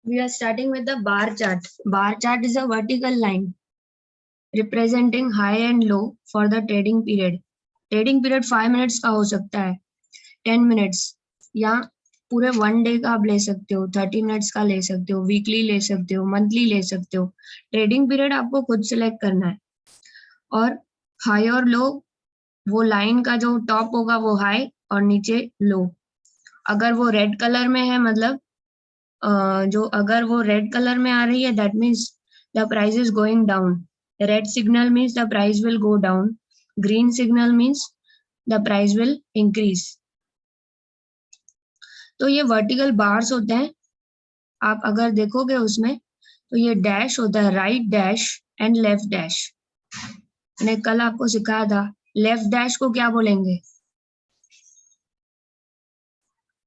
We are starting with the bar chart. Bar chart is a vertical line representing high and low for the trading period. Trading period 5 minutes का हो सकता है, 10 minutes या पूरे 1 day का आप ले सकते हो, 30 मिनट्स का ले सकते हो, वीकली ले सकते हो, मंथली ले सकते हो. ट्रेडिंग पीरियड आपको खुद सिलेक्ट करना है. और हाई और लो, वो लाइन का जो टॉप होगा वो हाई और नीचे लो. अगर वो रेड कलर में है, मतलब जो अगर वो रेड कलर में आ रही है, that means the price is going down. Red signal means the price will go down. Green signal means the price will increase. तो ये वर्टिकल बार्स होते हैं. आप अगर देखोगे उसमें तो ये डैश होता है, right dash and left dash. मैंने कल आपको सिखाया था. लेफ्ट डैश को क्या बोलेंगे?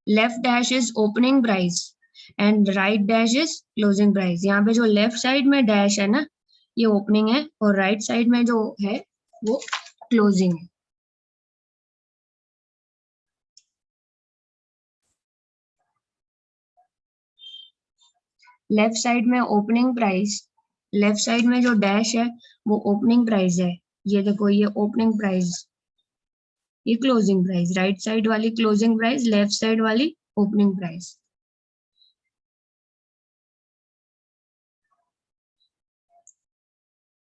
Left dash is opening price and right dash is closing price. यहाँ पे जो लेफ्ट साइड में डैश है ना, ये ओपनिंग है, और राइट साइड में जो है वो क्लोजिंग है. लेफ्ट साइड में ओपनिंग प्राइस, लेफ्ट साइड में जो डैश है वो ओपनिंग प्राइस है. ये देखो, ये ओपनिंग प्राइस, ये क्लोजिंग प्राइस. राइट साइड वाली क्लोजिंग प्राइस, लेफ्ट साइड वाली ओपनिंग प्राइस.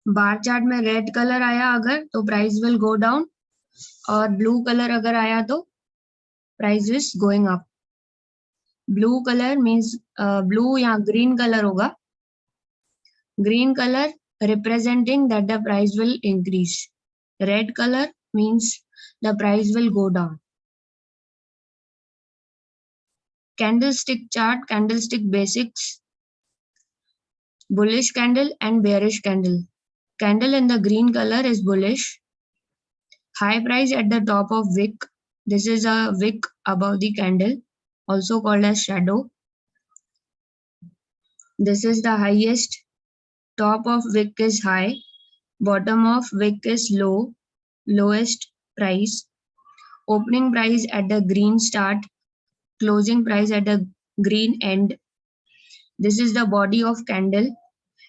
बार चार्ट में रेड कलर आया अगर तो प्राइस विल गो डाउन, और ब्लू कलर अगर आया तो price is going up. Blue colour means blue या ग्रीन कलर होगा. Green colour representing that the price will increase. Red color means the price will go down. Candlestick chart, candlestick basics. Bullish candle and bearish candle. Candle in the green color is bullish. High price at the top of wick. This is a wick above the candle, also called as shadow. This is the highest. Top of wick is high, bottom of wick is low, lowest price. Opening price at the green start, closing price at the green end. This is the body of candle,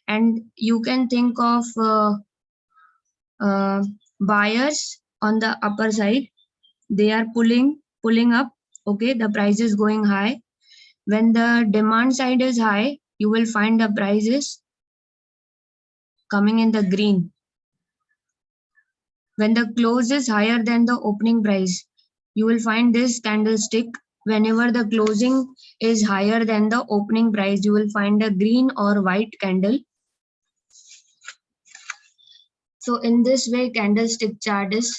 and you can think of buyers on the upper side. They are pulling up. Okay, the price is going high. When the demand side is high, you will find the price is coming in the green. When the close is higher than the opening price, you will find this candlestick. Whenever the closing is higher than the opening price, you will find a green or white candle. So in this way, candlestick chart is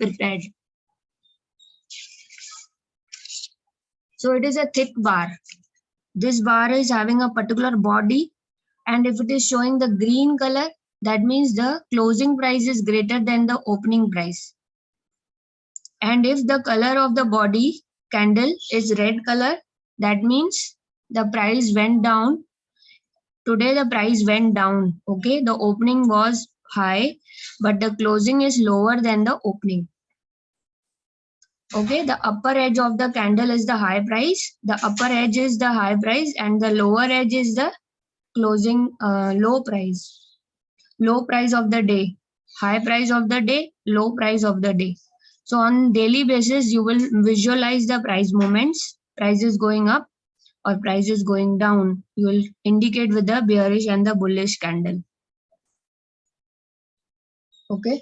prepared. So it is a thick bar. This bar is having a particular body, and if it is showing the green color, that means the closing price is greater than the opening price. And if the color of the body candle is red color, that means the price went down. Today the price went down. Okay, the opening was high, but the closing is lower than the opening. Okay, the upper edge of the candle is the high price, the upper edge is the high price, and the lower edge is the closing low price. Low price of the day, high price of the day, low price of the day. So on daily basis, you will visualize the price movements. Price is going up or price is going down. You will indicate with the bearish and the bullish candle. Okay.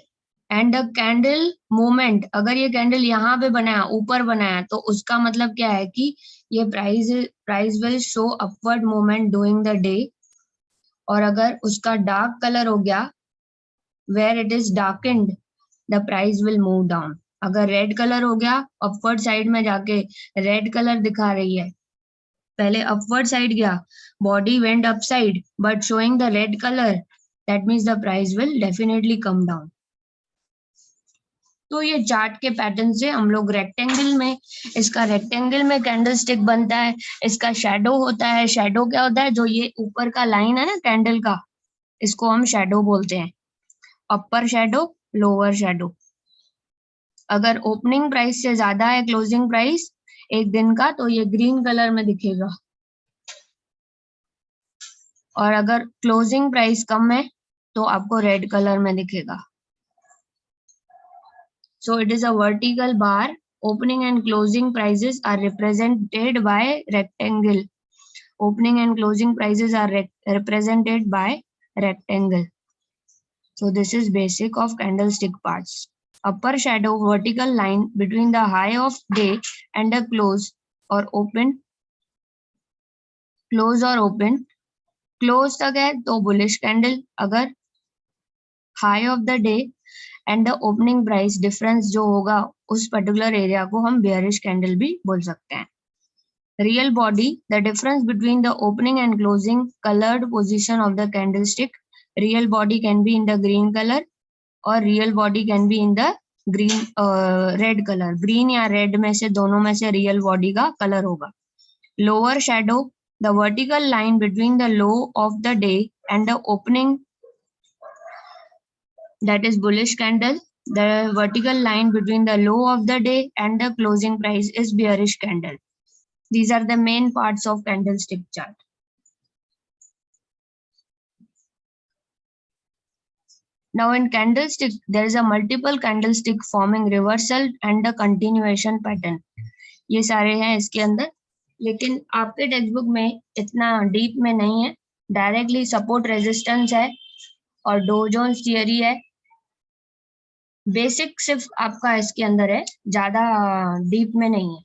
And the candle movement, अगर ये candle यहाँ पे बनाया, ऊपर बनाया, तो उसका मतलब क्या है कि ये price will show upward movement during the day. और अगर उसका डार्क कलर हो गया, where it is darkened, the price will move down. अगर रेड कलर हो गया, अपवर्ड साइड में जाके रेड कलर दिखा रही है, पहले अपवर्ड साइड गया, body went up side but showing the red colour, that means the price will definitely come down. तो ये चार्ट के पैटर्न से हम लोग रेक्टेंगल में, इसका रेक्टेंगल में कैंडल स्टिक बनता है, इसका शेडो होता है. शेडो क्या होता है? जो ये ऊपर का लाइन है ना कैंडल का, इसको हम शेडो बोलते हैं. अपर शेडो, लोअर शेडो. अगर ओपनिंग प्राइस से ज्यादा है क्लोजिंग प्राइस एक दिन का, तो ये ग्रीन कलर में दिखेगा. और अगर क्लोजिंग प्राइस कम है तो आपको रेड कलर में दिखेगा. So it is a vertical bar. Opening and closing prices are represented by rectangle. Opening and closing prices are represented by rectangle. So this is basic of candlestick parts. Upper shadow vertical line between the high of day and the close or open. Close or open. Close तक है तो bullish candle. अगर high of the day and the opening price difference जो होगा उस particular area को हम bearish candle भी बोल सकते हैं. Real body, the difference between the opening and closing colored position of the candlestick. Real body can be in the green color or real body can be in the green red color. Green या red में से दोनों में से real body का color होगा. Lower shadow, the vertical line between the low of the day and the opening, that is bullish candle. The vertical line between the low of the day and the closing price is bearish candle. These are the main parts of candlestick chart. Now in candlestick, there is a multiple candlestick forming reversal and a continuation pattern. ये सारे हैं इसके अंदर, लेकिन आपके text book में इतना deep में नहीं है. डायरेक्टली सपोर्ट रेजिस्टेंस है और डो जोन्स थियरी है. बेसिक सिर्फ आपका इसके अंदर है, ज्यादा डीप में नहीं है.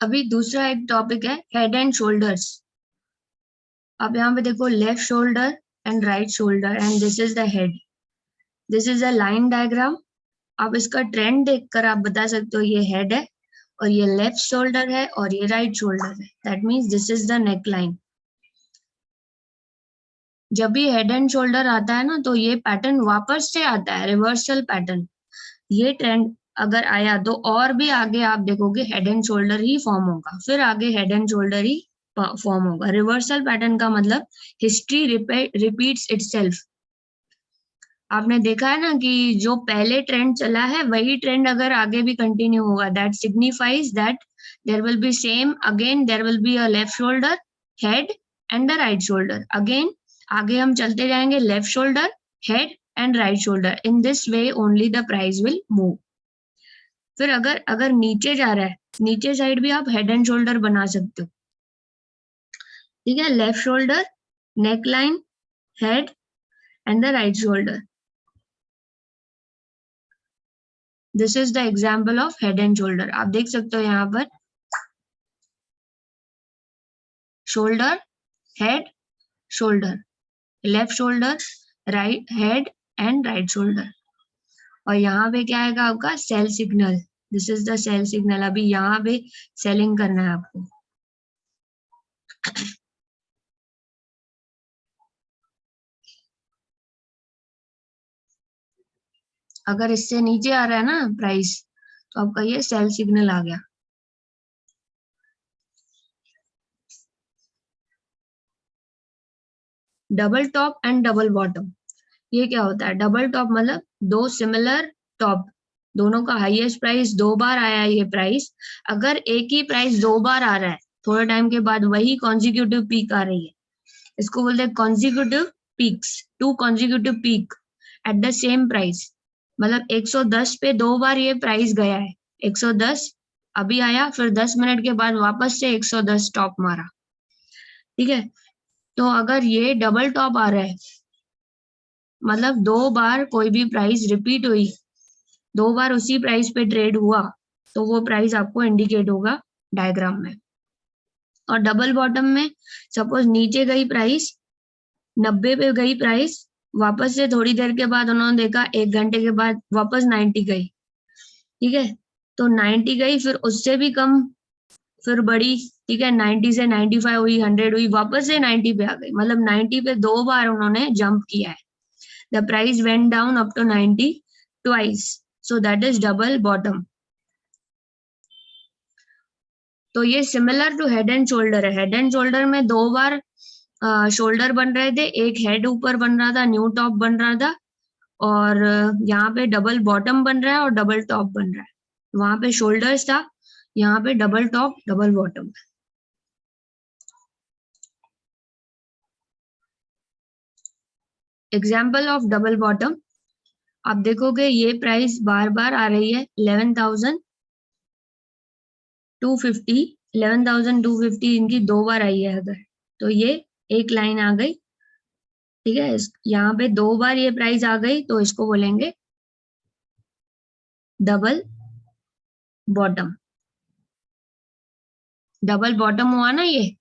अभी दूसरा एक टॉपिक है हेड एंड शोल्डर्स. अब यहाँ पे देखो left shoulder and right shoulder and this is the head. This is a line diagram. आप इसका ट्रेंड देखकर आप बता सकते हो ये हेड है और ये लेफ्ट शोल्डर है और ये राइट शोल्डर है. That means this is the neck line. जब भी हेड एंड शोल्डर आता है ना तो ये पैटर्न वापस से आता है, रिवर्सल पैटर्न. ये ट्रेंड अगर आया तो और भी आगे आप देखोगे head and shoulder he form होगा, फिर आगे head and shoulder he form होगा. रिवर्सल पैटर्न का मतलब हिस्ट्री रिपीट्स इटसेल्फ. आपने देखा है ना कि जो पहले ट्रेंड चला है वही ट्रेंड अगर आगे भी कंटिन्यू होगा, that signifies that there will be same again. There will be a left shoulder, head and the right shoulder. Again आगे हम चलते जाएंगे, left shoulder, head and right shoulder. In this way only the price will move. फिर अगर नीचे जा रहा है, नीचे साइड भी आप हेड एंड शोल्डर बना सकते हो. ठीक है, left shoulder, neck line, head and the right shoulder. This is the example of head and shoulder. आप देख सकते हो यहाँ पर shoulder, head, shoulder, left shoulder, right head and right shoulder. और यहाँ पे क्या आएगा आपका sell signal. This is the sell signal. अभी यहाँ पे सेलिंग करना है आपको. अगर इससे नीचे आ रहा है ना प्राइस तो आपका ये सेल सिग्नल आ गया. Double top and double bottom, ये क्या होता है? डबल टॉप मतलब दो सिमिलर टॉप, दोनों का हाईएस्ट प्राइस दो बार आया है. ये प्राइस अगर एक ही प्राइस दो बार आ रहा है, थोड़े टाइम के बाद वही कॉन्जिक्यूटिव पीक आ रही है, इसको बोलते हैं consecutive peaks. Two consecutive peak at the same price, मतलब 110 पे दो बार ये प्राइस गया है. 110 अभी आया, फिर 10 मिनट के बाद वापस से 110 टॉप मारा. ठीक है, तो अगर ये डबल टॉप आ रहा है मतलब दो बार कोई भी प्राइस रिपीट हुई, दो बार उसी प्राइस पे ट्रेड हुआ, तो वो प्राइस आपको इंडिकेट होगा डायग्राम में. और डबल बॉटम में सपोज नीचे गई प्राइस, 90 पे गई प्राइस, वापस से थोड़ी देर के बाद उन्होंने देखा 1 घंटे के बाद वापस 90 गई. ठीक है, तो 90 गई, फिर उससे भी कम, फिर बढ़ी, ठीक है, 90 से 95 हुई, 100 हुई, वापस से 90 पे आ गई, मतलब 90 पे 2 बार उन्होंने जंप किया है. The price went down up to 90 twice, so that is double bottom. तो ये similar to head and shoulder है. हेड एंड शोल्डर में 2 बार शोल्डर बन रहे थे, एक हेड ऊपर बन रहा था, न्यू टॉप बन रहा था, और यहाँ पे डबल बॉटम बन रहा है और डबल टॉप बन रहा है. वहां पे शोल्डर्स था, यहाँ पे double top double bottom. Example of double bottom, आप देखोगे ये प्राइस बार बार आ रही है 11,250. 11,250 इनकी 2 बार आई है अगर, तो ये एक लाइन आ गई, ठीक है. यहाँ पे 2 बार ये प्राइस आ गई, तो इसको बोलेंगे डबल बॉटम. डबल बॉटम हुआ ना ये.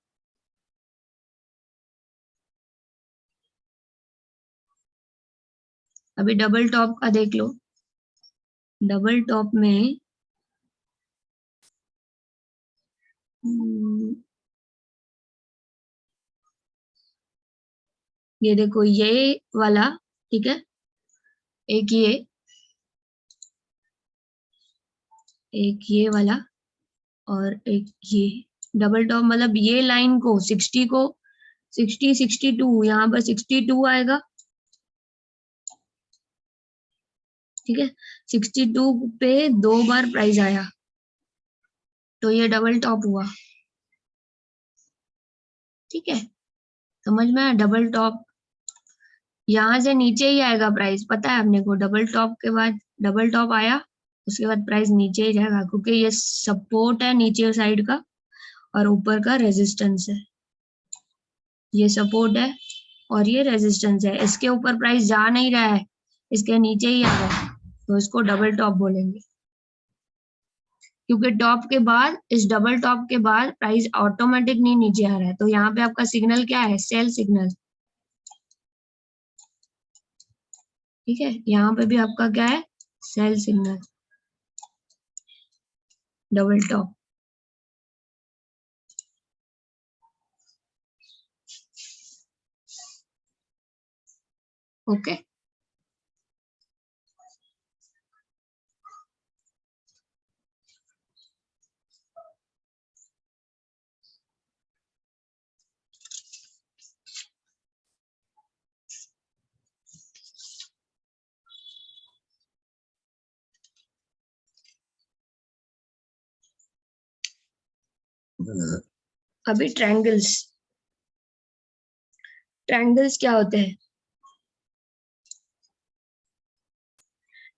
अभी डबल टॉप का देख लो. डबल टॉप में ये देखो, ये वाला, ठीक है, एक ये वाला, और एक ये डबल टॉप. मतलब ये लाइन को 60 को 60 62, यहाँ पर 62 आएगा, ठीक है. 62 पे 2 बार प्राइस आया, तो ये डबल टॉप हुआ, ठीक है. समझ में आया. डबल टॉप यहाँ से नीचे ही आएगा प्राइस, पता है अपने को. डबल टॉप के बाद डबल टॉप आया, उसके बाद प्राइस नीचे ही जाएगा, क्योंकि ये सपोर्ट है नीचे साइड का और ऊपर का रेजिस्टेंस है. ये सपोर्ट है और ये रेजिस्टेंस है. इसके ऊपर प्राइस जा नहीं रहा है, इसके नीचे ही आ रहा है, तो इसको डबल टॉप बोलेंगे. क्योंकि टॉप के बाद, इस डबल टॉप के बाद प्राइस ऑटोमेटिक नहीं नीचे आ रहा है, तो यहाँ पे आपका सिग्नल क्या है, सेल सिग्नल, ठीक है. यहाँ पे भी आपका क्या है, sell signal, double top. Okay. अभी ट्रायंगल्स. ट्रायंगल्स क्या होते हैं.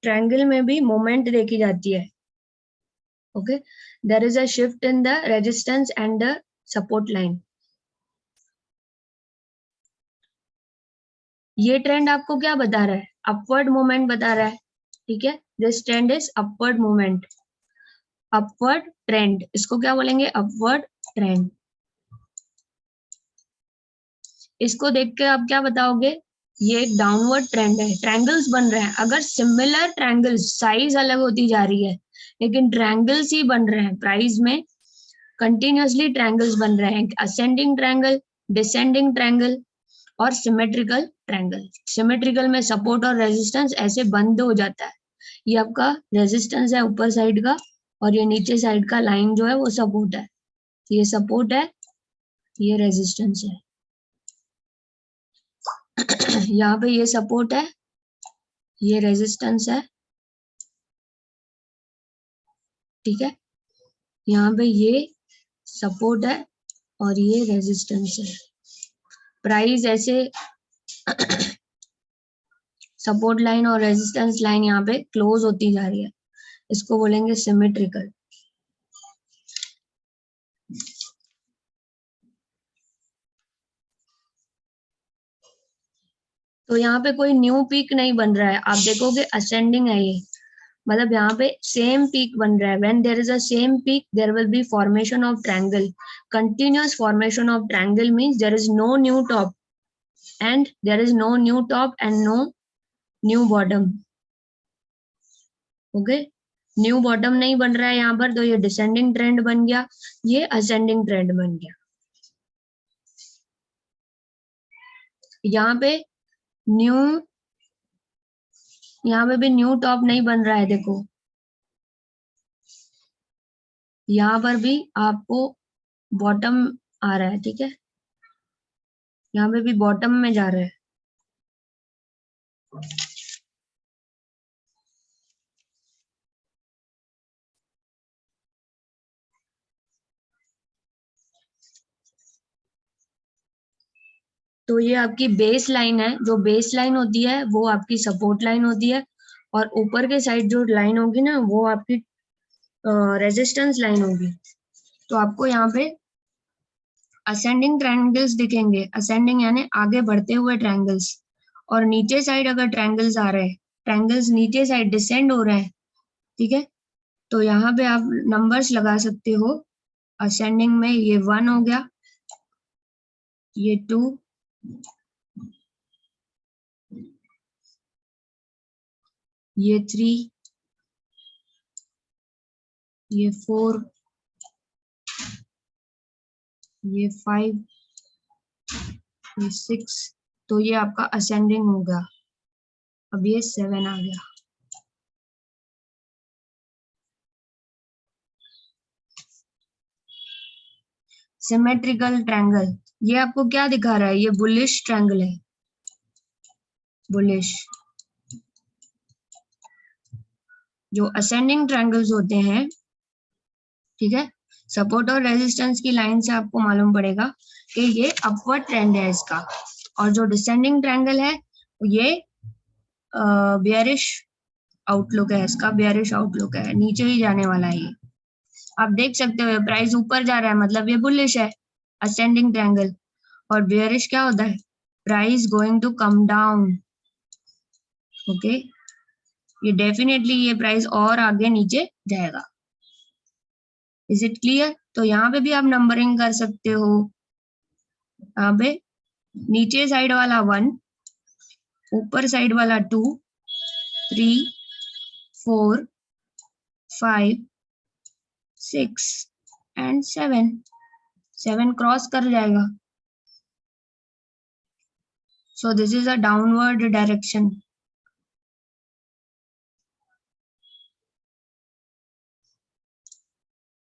ट्रायंगल में भी मोमेंट देखी जाती है. Okay. There is a shift in the resistance and the support line. ये ट्रेंड आपको क्या बता रहा है, अपवर्ड मूवमेंट बता रहा है, ठीक है. This trend is upward movement, upward trend. इसको क्या बोलेंगे, अपवर्ड ट्रेंड. इसको देख के आप क्या बताओगे, ये एक डाउनवर्ड ट्रेंड है. ट्रायंगल्स बन रहे हैं, अगर सिमिलर ट्रायंगल्स, साइज अलग होती जा रही है लेकिन ट्रायंगल्स ही बन रहे हैं, प्राइस में कंटिन्यूअसली ट्रायंगल्स बन रहे हैं. असेंडिंग ट्रायंगल, डिसेंडिंग ट्रायंगल और सिमेट्रिकल ट्रायंगल. सिमेट्रिकल में सपोर्ट और रेजिस्टेंस ऐसे बंद हो जाता है. ये आपका रेजिस्टेंस है ऊपर साइड का, और ये नीचे साइड का लाइन जो है वो सपोर्ट है. ये सपोर्ट है, ये रेजिस्टेंस है. यहाँ पे ये सपोर्ट है, ये रेजिस्टेंस है, ठीक है. यहाँ पे ये सपोर्ट है और ये रेजिस्टेंस है. प्राइस ऐसे सपोर्ट लाइन और रेजिस्टेंस लाइन यहाँ पे क्लोज होती जा रही है, इसको बोलेंगे सिमेट्रिकल. तो यहाँ पे कोई न्यू पीक नहीं बन रहा है, आप देखोगे असेंडिंग है ये, मतलब यहाँ पे सेम पीक बन रहा है. When there is a same peak there will be formation of triangle. Continuous formation of triangle means there is no new top and there is no new top and no new bottom. Okay, new bottom नहीं बन रहा है यहाँ पर, तो ये descending trend बन गया, ये असेंडिंग ट्रेंड बन गया। यहाँ पे न्यू, यहाँ पे भी न्यू टॉप नहीं बन रहा है, देखो यहाँ पर भी आपको बॉटम आ रहा है, ठीक है, यहाँ पे भी बॉटम में जा रहा है। तो ये आपकी बेस लाइन है, जो बेस लाइन होती है वो आपकी सपोर्ट लाइन होती है, और ऊपर के साइड जो लाइन होगी ना वो आपकी रेजिस्टेंस लाइन होगी। तो आपको यहाँ पे असेंडिंग ट्रायंगल्स दिखेंगे, असेंडिंग यानी आगे बढ़ते हुए ट्रायंगल्स, और नीचे साइड अगर ट्रायंगल्स आ रहे हैं, ट्रायंगल्स नीचे साइड डिसेंड हो रहे हैं, ठीक है, तो यहाँ पे आप नंबर्स लगा सकते हो। असेंडिंग में ये 1 हो गया, ये 2, ये 3, ये 4, ये 5, ये 6, तो ये आपका असेंडिंग होगा। अब ये 7 आ गया। सिमेट्रिकल ट्रायंगल, ये आपको क्या दिखा रहा है, ये बुलिश ट्रायंगल है, बुलिश। जो असेंडिंग ट्रायंगल्स होते हैं, ठीक है, सपोर्ट और रेजिस्टेंस की लाइन से आपको मालूम पड़ेगा कि ये अपवर्ड ट्रेंड है इसका, और जो डिसेंडिंग ट्रायंगल है ये बेयरिश आउटलुक है, इसका बेयरिश आउटलुक है, नीचे ही जाने वाला है ये। आप देख सकते हो प्राइस ऊपर जा रहा है, मतलब ये बुलिश है, असेंडिंग ट्रायंगल, और बेयरिश क्या होता है, price going to come down. Okay, ये डेफिनेटली ये प्राइस और आगे नीचे जाएगा। Is it clear? तो यहाँ पे भी आप नंबरिंग कर सकते हो। यहाँ पे नीचे साइड वाला 1, ऊपर साइड वाला 2, 3, 4, 5, 6 एंड 7, 7 क्रॉस कर जाएगा। So this is a downward direction.